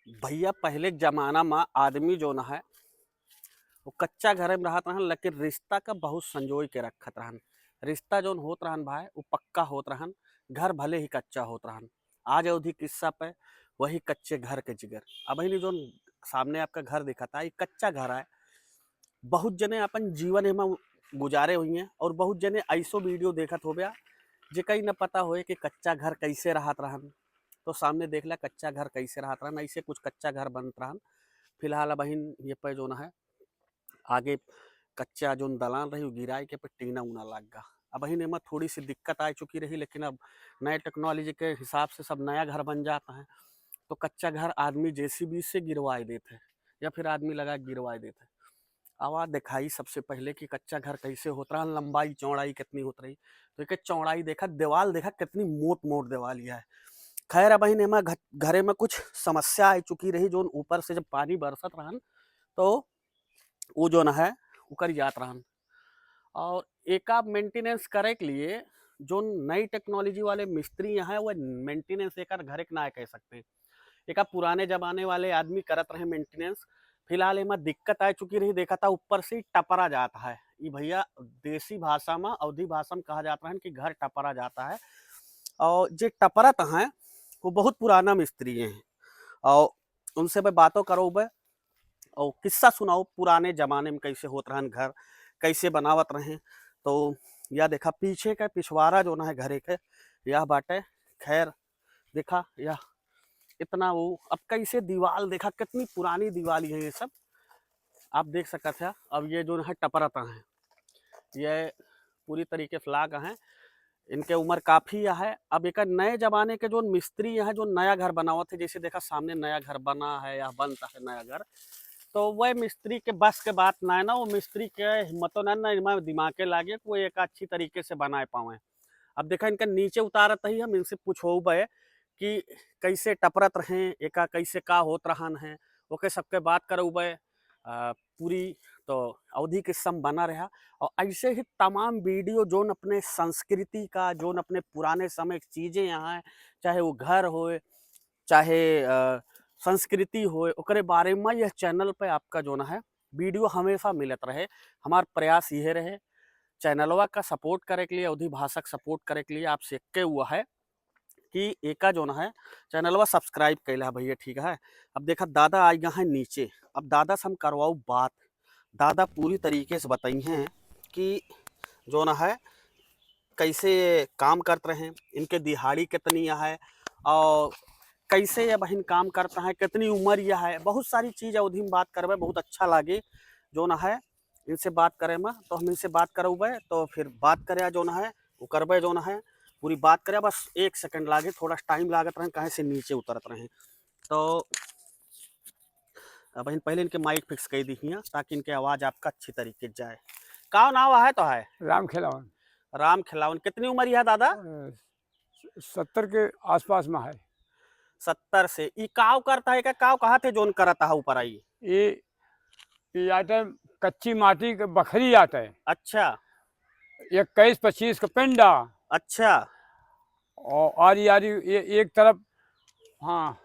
भैया पहले के जमाना में आदमी जो न है वो कच्चा घर में रहत रहन, लेकिन रिश्ता का बहुत संजोई के रखत रहन। रिश्ता जोन होत रहन भाई वो पक्का होत रहन। घर भले ही कच्चा होत रहन। आज अवधि किस्सा पे वही कच्चे घर के जिगर। अब ही जोन सामने आपका घर दिखता है, ये कच्चा घर है। बहुत जने अपन जीवन एमा गुजारे हुई हैं और बहुत जने ऐसो वीडियो देखत हो गया जे कहीं न पता होए कि कच्चा घर कैसे रहत रहन। तो सामने देख ला कच्चा घर कैसे रहत रहन, ऐसे कुछ कच्चा घर बनत रहन। फिलहाल अब बहिन ये पे जो है आगे कच्चा जोन दलान रही वो गिराए के पे टीना उना लग गा। अब बहिन एमा थोड़ी सी दिक्कत आ चुकी रही, लेकिन अब नए टेक्नोलॉजी के हिसाब से सब नया घर बन जाता है। तो कच्चा घर आदमी जेसीबी से गिरवाए देते हैं या फिर आदमी लगा के गिरवाए देते हैं। आवाज दिखाई सबसे पहले कि कच्चा घर कैसे होता रहा, लंबाई चौड़ाई कितनी होत रही। तो एक चौड़ाई देखा, दीवाल देखा कितनी मोट मोट दीवाल यह है। खैर अब बहिन एमा घरे में कुछ समस्या आ चुकी रही, जो ऊपर से जब पानी बरसत रहन तो वो जो न है उकर जात रहन। और एक आप मेंटेनेंस करे के लिए जो नई टेक्नोलॉजी वाले मिस्त्री हैं वो मेंटेनेंस एक घर एक ना कह सकते। एक आप पुराने जमाने वाले आदमी करत रहे मेंटेनेंस। फिलहाल एमा दिक्कत आ चुकी रही, देखा था ऊपर से ही टपरा जाता है। ये भैया देसी भाषा में अवधि भाषा में कहा जाता है कि घर टपरा जाता है। और जो टपरत हैं वो बहुत पुराना मिस्त्री हैं और उनसे मैं बातों करो बे और किस्सा सुनाओ पुराने जमाने में कैसे होत रहन घर, कैसे बनावत रहे। तो यह देखा पीछे का पिछवाड़ा जो ना है घरे के यह बाटे। खैर देखा यह इतना वो अब कैसे दीवाल देखा, कितनी पुरानी दीवाल है ये सब आप देख सकते हैं। अब ये जो है टपरता है, ये पूरी तरीके फ्लाग हैं, इनके उम्र काफ़ी है। अब एक नए ज़माने के जो मिस्त्री हैं जो नया घर बनावत है, जैसे देखा सामने नया घर बना है या बनता है नया घर, तो वह मिस्त्री के बस के बात ना है ना, वो मिस्त्री के हिम्मतों ना इनमें दिमाग के लागे कि वो एक अच्छी तरीके से बनाए पावे। अब देखा इनका नीचे उतारत ही हम इनसे पूछो बे कि कैसे टपरत रहें, एका कैसे का होत रहन है, ओके सबके बात करो बे पूरी। तो अवधि के सम बना रहा और ऐसे ही तमाम वीडियो जोन अपने संस्कृति का, जोन अपने पुराने समय की चीज़ें यहाँ हैं, चाहे वो घर होए चाहे संस्कृति होए, ओकरे बारे में यह चैनल पे आपका जो है वीडियो हमेशा मिलत रहे। हमार प्रयास यह रहे चैनलवा का सपोर्ट करे के लिए, अवधि भाषा का सपोर्ट करे के लिए आपसे के हुआ है कि एका जो है चैनलवा सब्सक्राइब कैला भैया, ठीक है। अब देखा दादा आ गया है नीचे, अब दादा से हम करवाऊ बात। दादा पूरी तरीके से बताई हैं कि जो न है कैसे काम करते रहे, इनके दिहाड़ी कितनी है और कैसे ये बहन काम करता है, कितनी उम्र यह है, बहुत सारी चीज़ अवधि में बात करवे बहुत अच्छा लगे जो न है इनसे बात करे में। तो हम इनसे बात करवे तो फिर बात करे जो न है वो करवे जो न है पूरी बात करे। बस एक सेकंड लागे, थोड़ा टाइम लागत रहे कहीं से नीचे उतरत रहे। तो बहन पहले इनके माइक फिक्स कर दी ताकि इनके आवाज़ आपका अच्छी तरीके से जाए। का नाम है तो है राम खिलावन। राम खिलावन। कितनी उम्र है दादा? 70 के आसपास में है। 70 से ई काव करता है क्या? काव कहा थे जोन करता है ऊपर आई? ये आता है कच्ची माटी के बखरी आता है। अच्छा 21-25 का पेंडा अच्छा और आरी आरी ये एक तरफ। हाँ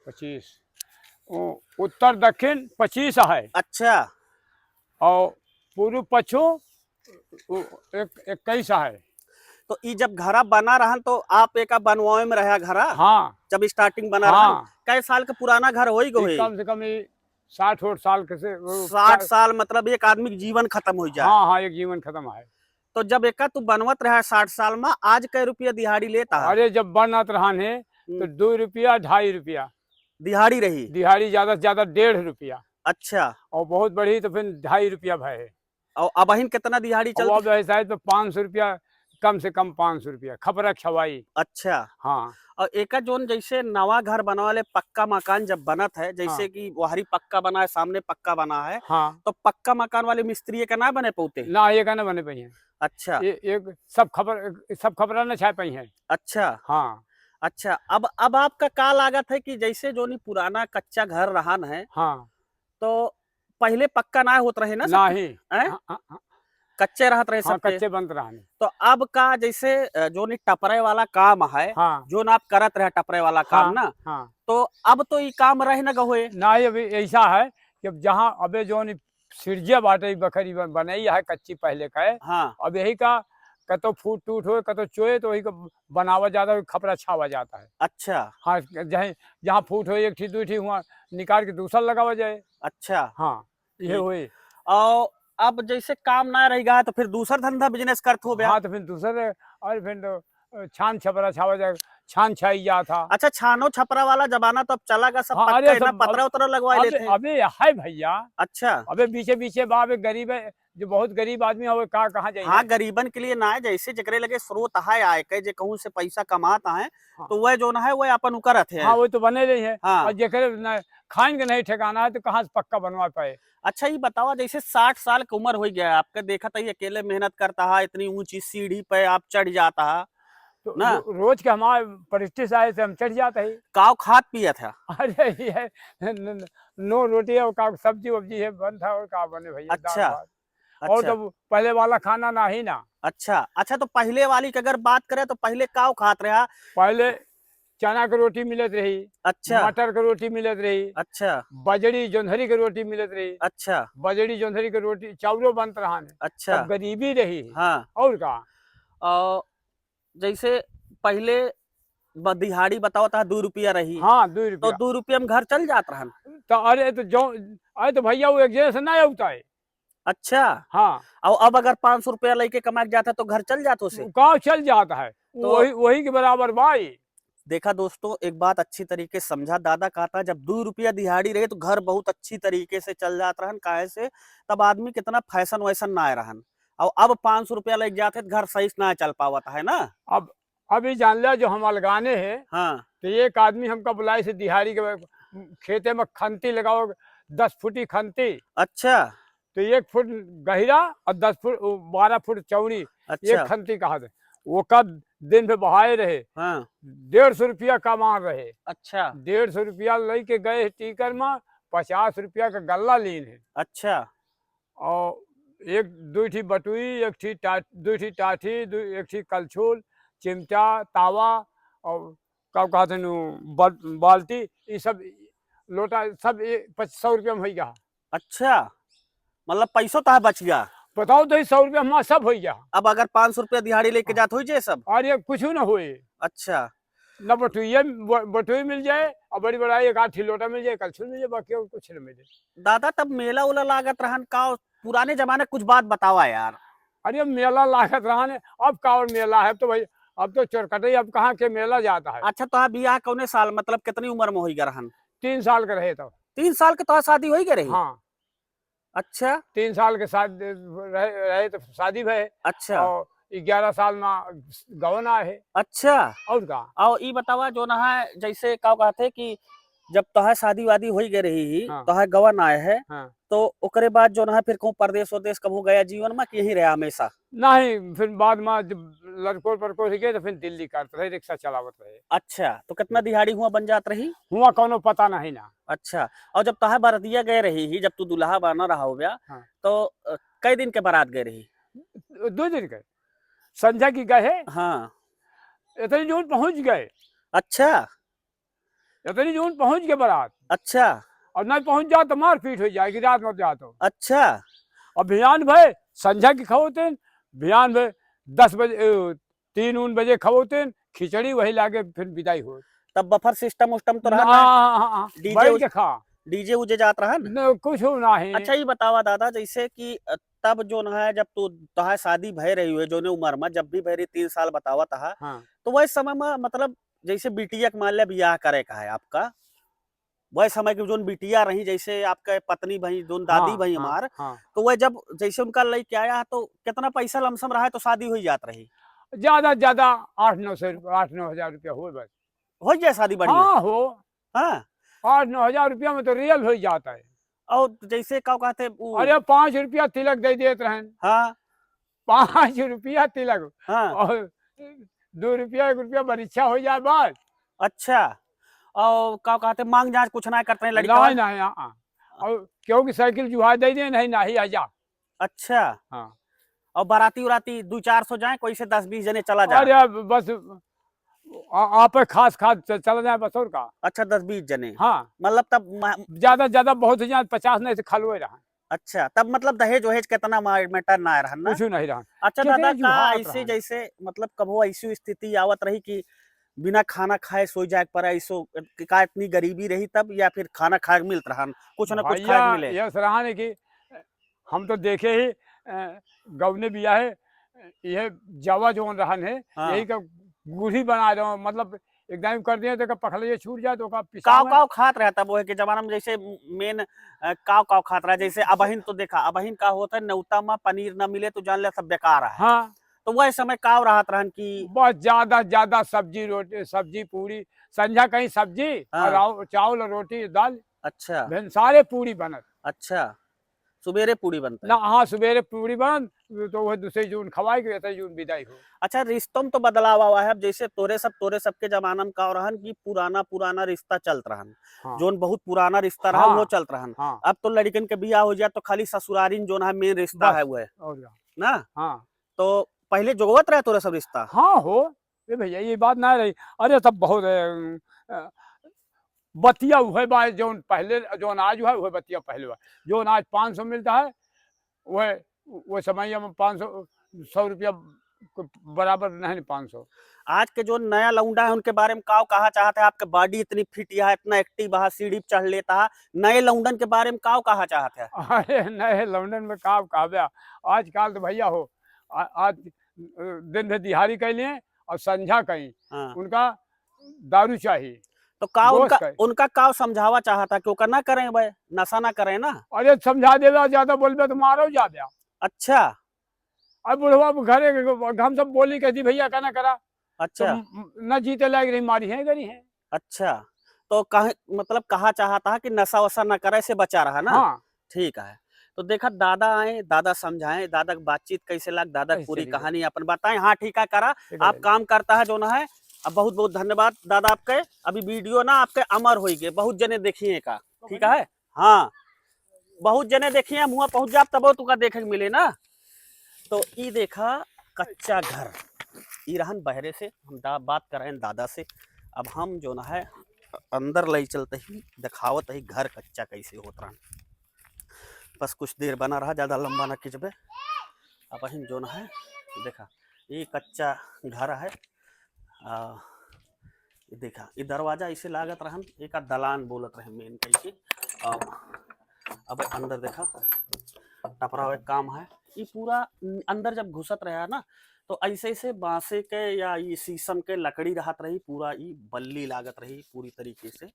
25 उत्तर दक्षिण 25 है अच्छा। और पूर्व पश्चिम 21 है। तो ई जब घरा बना रहन तो आप एक बनवाए में रहा घरा? हाँ जब स्टार्टिंग बना रहन हाँ कई साल का पुराना घर होई गो है? कम से कम ये 60 साल के से 60 साल मतलब एक आदमी के जीवन खत्म हो जाए। हाँ हाँ एक जीवन खत्म है। तो जब एक तू बनवत रहा 60 साल में, आज कै रुपया दिहाड़ी लेता है? अरे जब बनत रहन है तो 2 रुपया 2.5 रुपया दिहाड़ी रही? दिहाड़ी ज्यादा से ज्यादा 1.5 रुपया अच्छा। और बहुत बढ़ी तो फिर 2.5 रुपया भाई। और अबहिन कितना दिहाड़ी और चलती? अब ऐसा है तो 500 रुपया, कम से कम 500 रुपया खपरा खवाई। अच्छा। हाँ और एक जोन जैसे नवा घर बना वाले पक्का मकान जब बनत है, जैसे हाँ कि बाहरी पक्का बना है सामने पक्का बना है, हाँ तो पक्का मकान वाले मिस्त्री का ना बने पौते? ना ये कहना बने पाई है। अच्छा ये एक सब खबरा न छाए पाई है। अच्छा हाँ अच्छा। अब आपका का लागत है कि जैसे जो नहीं पुराना कच्चा घर रहा है हाँ तो पहले पक्का ना होत रहे ना ना सब? ही हैं? हाँ, हाँ, हाँ, कच्चे रहत रहे हाँ सबके। कच्चे बनत रहने। तो अब का जैसे जो नी टपरे वाला काम है, हाँ जो ना आप करत रहे टपरे वाला काम हाँ ना, हाँ तो अब तो ये काम रहे न गहोए। ना ही अभी ऐसा है कि अब जहाँ अबे जो सिरजे बाटे ई बखरी बनई है कच्ची पहले का है। हाँ अब यही का कतो फूट टूट हो कतो चोए तो वही का बनावा जाता है, खपरा छावा जाता है। अच्छा हाँ जहाँ जहाँ फूट हो एक ठी दू ठी हुआ निकाल के दूसरा लगावा जाए। अच्छा हाँ ये ठीक। हुई। और अब जैसे काम ना रहेगा तो फिर दूसर धंधा बिजनेस करत हो गया। हाँ तो फिर दूसरे और फिर तो छान छपरा छावा जाए, छान छाई जा था। अच्छा छानो छपरा वाला जमाना तो अब चला गया, सब हाँ पक्का अरे है ना, सब पतरा उतरा लगवा अब लेते। अबे है भैया। अच्छा अबे पीछे पीछे बाप एक गरीब है जो बहुत गरीब आदमी है वो कहाँ जाइए। हाँ, गरीबन के लिए ना है, जैसे जकरे लगे स्रोत है आय के, जे कहूं से पैसा कमाता है, हाँ तो वह जो ना है वह अपन उकरत है। हाँ वो तो बने रही है। हाँ और जेकरे खाएंगे नहीं ठिकाना है तो कहाँ से पक्का बनवा पाए। अच्छा ये बताओ, जैसे 60 साल की उम्र हो गया है आपका, देखा था ये अकेले मेहनत करता है, इतनी ऊंची सीढ़ी पे आप चढ़ जाता है तो ना, रोज के हमारे परिस्थिति से आए से हम चढ़ जाते ही। काव खात पिया था। अरे ये नो रोटी है का सब्जी वब्जी है बन था और का बने भैया दाल अच्छा भात। और अच्छा तो पहले वाला खाना ना ही ना। अच्छा अच्छा, तो पहले वाली की अगर बात करें तो पहले काव खात रहा। पहले चना की रोटी मिलत रही, अच्छा मटर की रोटी मिलत रही, अच्छा बजड़ी जोंधरी की रोटी मिलत रही। अच्छा बजड़ी जोंधरी की रोटी चावलो बनत रहा है। अच्छा तब गरीबी रही। हाँ। और का और जैसे पहले दिहाड़ी बताओ था 2 रुपया रही, हाँ 2 तो रुपया। 2 रुपया में घर चल जात रहन। तो अरे तो जो अरे तो भैया वो एक जगह से ना होता है। अच्छा, हाँ और अब अगर 500 रुपया लेके कमा के जाता तो घर चल जाता उसे। गाँव चल जाता है तो वही वही के बराबर भाई। देखा दोस्तों, एक बात अच्छी तरीके से समझा, दादा कहता है जब 2 रुपया दिहाड़ी रहे तो घर बहुत अच्छी तरीके से चल जात रहन, काहे से तब आदमी कितना फैशन वैसन ना आए रहन। और अब 500 रुपया लग जाते तो घर सही से ना चल पावत है ना। अब अभी जान लिया जो हम अलगाने हैं। हाँ तो एक आदमी हमका बुलाई से दिहाड़ी के खेते में खंती लगाओ 10 फुटी खंती। अच्छा तो 1 फुट गहरा और 10 फुट 12 फुट चौड़ी एक अच्छा खंती कहा थे। वो कब दिन पे बहाए रहे हाँ 150 रुपया कमा रहे। अच्छा 150 रुपया लेके गए टीकर में 50 रुपया का गल्ला लीन है। अच्छा और एक दो ठी बटुई एक ठी दो ठी टाठी एक ठी कलछुल चिमटा तावा और का कहते बाल्टी ये सब लोटा सब 100 रुपया में हो गया। अच्छा, मतलब पैसों तो बच गया। बताओ तो 100 रुपया हमारा सब हो गया। अब अगर 500 रुपया दिहाड़ी लेके जात हो जे सब। और ये कुछ ना हुए अच्छा न बटुई मिल जाए और बड़ी बड़ा एक आधी लोटा मिल जाए कलछुल मिल जाए बाकी और कुछ न मिले। दादा तब मेला उला लागत रहन का, पुराने जमाने कुछ बात बतावा यार। अरे मेला लागत रहा ने अब का और मेला है तो भाई अब तो चोरकटई अब कहाँ के मेला जाता है। अच्छा तो बियाह कौने साल, मतलब कितनी उम्र में हो गया रहन। 3 साल के रहे तो। 3 साल के तो शादी हो गई रही। हाँ अच्छा 3 साल के साथ रहे तो शादी भय। अच्छा और 11 साल में गवन आए है। अच्छा। और का और ये बतावा जो ना है, जैसे का कहते कि जब तोहार शादी वादी हो गई रही, हाँ तोहार गवन आए है, हाँ तो ओकरे बाद जो ना है फिर कहूँ परदेश वरदेश कब हो गया जीवन में कि यही रहा हमेशा। नहीं फिर बाद में जब लड़कों पड़कों गए तो फिर दिल्ली करते रहे रिक्शा चलावत रहे। अच्छा, तो कितना दिहाड़ी हुआ बन जात रही। हुआ कोनो पता नहीं ना। अच्छा, और जब तोहार बरतिया गए रही ही, जब तू दुल्हा बना रहा हो गया, हाँ तो कई दिन के बारात गए रही। 2 दिन के संध्या की गए हाँ इतनी जून पहुंच गए। अच्छा इतनी जून पहुंच गए बारात। अच्छा और नहीं पहुंच जाओ तो मार पीट हो जाएगी रात में जा तो। अच्छा और बयान भाई संध्या की खबोते बयान भाई 10 बजे 3 बजे खबोते खिचड़ी वही लागे फिर विदाई हो। तब बफर सिस्टम उस्टम तो रहा ना, हाँ डीजे बैठ के खा डीजे उजे जात रहा ना। न कुछ ना है। अच्छा ये बतावा दादा, जैसे कि तब जो न है जब तू तोहार शादी भय रही हुई जो ने उम्र में जब भी भय रही 3 साल बतावा तहा, हाँ तो वह समय में मतलब जैसे बिटिया के मान लिया ब्याह करे का है आपका, वह समय की जो बिटिया रही, जैसे आपके पत्नी भई जो दादी हाँ भई हाँ हमार, हाँ तो वह जब जैसे उनका लड़के आया तो कितना पैसा लमसम रहा है तो शादी हो जात रही। ज्यादा ज्यादा 8-9 हजार रुपया हो बस। हो जाए शादी बढ़िया। हाँ हो हाँ 8-9 हजार रुपया में तो रियल हो जाता है। और जैसे क्या कहते अरे 5 रुपया तिलक दे देते रहन। हाँ 5 रुपया तिलक हाँ और 2 रुपया 1 रुपया परीक्षा हो जाए बस। अच्छा। और क्या कहते मांग जांच कुछ ना करते हैं लड़का। नहीं नहीं हाँ और क्योंकि साइकिल जुहा दे दे नहीं नहीं आजा। अच्छा हाँ और बाराती उराती 200-400 जाए, कोई से 10-20 जने चला जाए। अरे यार बस आप खास खास चला जाए बस और का। अच्छा 10-20 जने, हाँ, मतलब तब ज्यादा ज्यादा बहुत ही ज्यादा 50 नहीं से खलवे रहा, अच्छा तब मतलब दहेज वहेज कितना मैटर ना रहन ना। कुछ नहीं रहा। अच्छा दादा, केकरे का जुहात ऐसे रहा। जैसे मतलब कभो ऐसी स्थिति आवत रही कि बिना खाना खाए सो जाए पर ऐसो, का इतनी गरीबी रही तब, या फिर खाना खाए के मिलत रहन, कुछ ना कुछ भैया खाए के मिले। यह सराहा है कि हम तो देखे ही गौने बिया है यह जवा जोन रहन है हाँ, यही का गुड़ी बना दो मतलब एकदम कर दिए तो पखलिए छूट जाए तो का काव पिसावे। काव खात रहता वो है के जमाना में, जैसे मेन काव काव खात रहा, जैसे अबहिन तो देखा, अबहिन का होता है न्योता में पनीर न मिले तो जान ले सब बेकार है। हाँ, तो वह समय काव रहत रहन कि बस ज्यादा ज्यादा सब्जी रोटी सब्जी पूरी संझा कहीं सब्जी और हाँ, चावल और रोटी दाल अच्छा भेन सारे पूरी बनत। अच्छा, सवेरे पूड़ी बनता ना है। हाँ सवेरे पूरी बन तो वह दूसरे जून खवाई के रहते जून विदाई हो। अच्छा रिश्तों में तो बदलाव हुआ है, अब जैसे तोरे सब के जमाना में का रहन कि पुराना पुराना रिश्ता चलत रहन, हाँ जोन बहुत पुराना रिश्ता रहा वो हाँ चलत रहन। हाँ अब तो लड़कन के बियाह हो जाए तो खाली ससुरारिन जोन है मेन रिश्ता है बस वो है और क्या। ना। हाँ तो पहले जोगवत रहे तोरे सब रिश्ता। हाँ हो ये भैया ये बात ना रही। अरे तब बहुत बतिया हुए बा जो पहले जो आज हुआ वह बतिया पहले हुआ जो आज 500 मिलता है वह वो समय में 500 100 रुपया बराबर नहीं 500। आज के जो नया लौंडा है उनके बारे में का कहा चाहते हैं, आपके बॉडी इतनी फिट है, इतना एक्टिव है, सीढ़ी पे चढ़ लेता है, नए लौंडन के बारे में का कहा चाहते हैं। अरे नहीं लंदन में काम काव्या आजकल तो भैया हो आज दिन में दिहाड़ी कैलिए और संझा कहीं हाँ, उनका दारू चाहिए तो का दोस्त उनका कहीं। उनका का समझावा चाहता कि ओकर ना करें भाई, नशा ना करें ना। अरे समझा देगा ज्यादा बोलबे तो मारो जा दिया। अच्छा अब बुढ़वा घरे हम सब बोली कहती भैया कहना करा तो अच्छा न जीते लायक रही मारी है गरी है। अच्छा, तो कहे मतलब कहा चाहता है कि नशा वशा ना करे से बचा रहा ना। हाँ ठीक है। तो देखा दादा आए, दादा समझाएं, दादा की बातचीत कैसे लग, दादा की कैसे पूरी चली गई कहानी अपन बताएं। हाँ ठीक है करा, ठीक आप है। काम करता है जो ना है। अब बहुत बहुत धन्यवाद दादा आपके। अभी वीडियो ना आपके अमर हो गए, बहुत जने देखिए का। ठीक है। हाँ, बहुत जने देखिए, मुँह पहुंच जा तब तुका देखे के मिले ना। तो ई देखा कच्चा घर, ई रहन बहरे से हम बात कर रहे हैं दादा से। अब हम जो ना है अंदर ले चलते ही दिखावत ही घर कच्चा कैसे होता रहा। बस कुछ देर बना रहा, ज़्यादा लंबा ना खिंचबे। अब हम जो ना है देखा ये कच्चा घर है। आ, ये देखा ये दरवाजा इसे लागत रहन एक दलान बोलत रहे मेन कैसे। अब अंदर देखा टपरा हुआ काम है। ये पूरा अंदर जब घुसत रहा ना तो ऐसे ऐसे बांसे के या ये शीशम के लकड़ी रहत रही, पूरा ये बल्ली लागत रही पूरी तरीके से।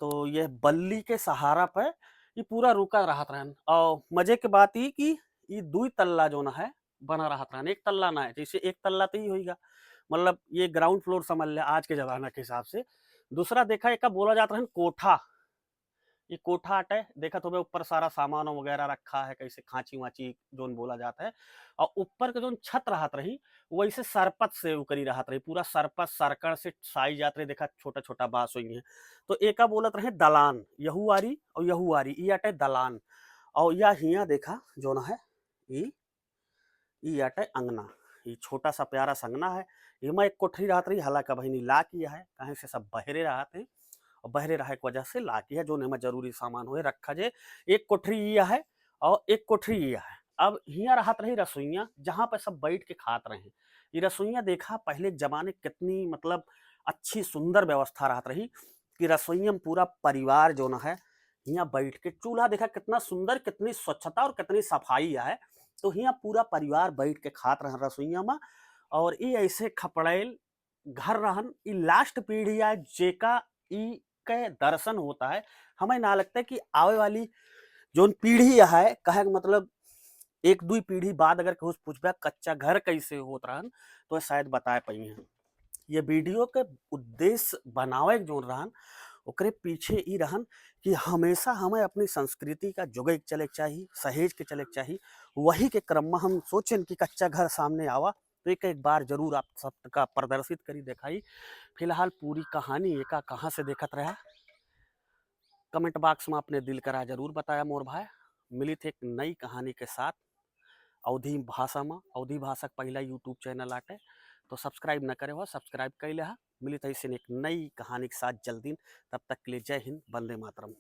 तो ये बल्ली के सहारा पे ये पूरा रुका रहत रहन। और मजे के बात ये कि ये 2 तल्ला जो ना है बना रहत रहन, एक तल्ला ना है। जैसे एक तल्ला तो ही होगा, मतलब ये ग्राउंड फ्लोर समझ ले आज के जमाना के हिसाब से। दूसरा देखा एक बोला जाता है कोठा, ये कोठा अटे देखा तुम्हें ऊपर सारा सामान वगैरह रखा है कैसे खांची वाची जोन बोला जाता है। और ऊपर के जोन छत रहत रही वैसे सरपत से उकरी रहत रही, पूरा सरपत सरकड़ से साई जात रही। देखा छोटा छोटा बास हुई है। तो एका बोलत रहे दलान, यहुआरी और यहुआरी ये अटे दलान। और या हिया देखा जो ना है ये अटे अंगना, ये छोटा सा प्यारा सा अंगना है। इमा एक कोठरी रहत रही, हालांकि बहनी ला किया है कहीं से सब बहरे रहते हैं। और बहरे रहे की वजह से ला किया जो में जरूरी सामान हुए रखा जे। एक कोठरी ये है और एक कोठरी ये है। अब हिया रहत रही रसोईया जहाँ पे सब बैठ के खात रहे हैं। ये रसोईया देखा पहले के जमाने कितनी मतलब अच्छी सुंदर व्यवस्था रहत रही कि रसोईया में पूरा परिवार जो ना है यहाँ बैठ के, चूल्हा देखा कितना सुंदर, कितनी स्वच्छता और कितनी सफाई है। तो यहाँ पूरा परिवार बैठ के खात रहे रसोईया में। और ये ऐसे खपड़ैल घर रहन, ई लास्ट पीढ़ी है जेका ई के दर्शन होता है। हमें ना लगता है कि आवे वाली जोन पीढ़ी है कहे मतलब एक दुई पीढ़ी बाद अगर कहूँ पूछबे कच्चा घर कैसे होत रहन तो शायद बताए पाई हैं। ये वीडियो के उद्देश्य बनावे जोन रहन ओकरे पीछे ई रहन कि हमेशा हमें अपनी संस्कृति का जुगे के चले के चाहिए, सहेज के चले के चाहिए। वही के क्रम में हम सोचें कि कच्चा घर सामने आवा तो एक बार जरूर आप सबका प्रदर्शित करी दिखाई। फिलहाल पूरी कहानी एका कहाँ से देखत रहा कमेंट बॉक्स में अपने दिल करा जरूर बताया मोर भाई। मिली थे एक नई कहानी के साथ। अवधी भाषा में, अवधी भाषा का पहला यूट्यूब चैनल आटे, तो सब्सक्राइब न करे हो सब्सक्राइब कर ले। मिली तैसे एक नई कहानी के साथ जल्दी, तब तक के लिए जय हिंद, वंदे मातरम।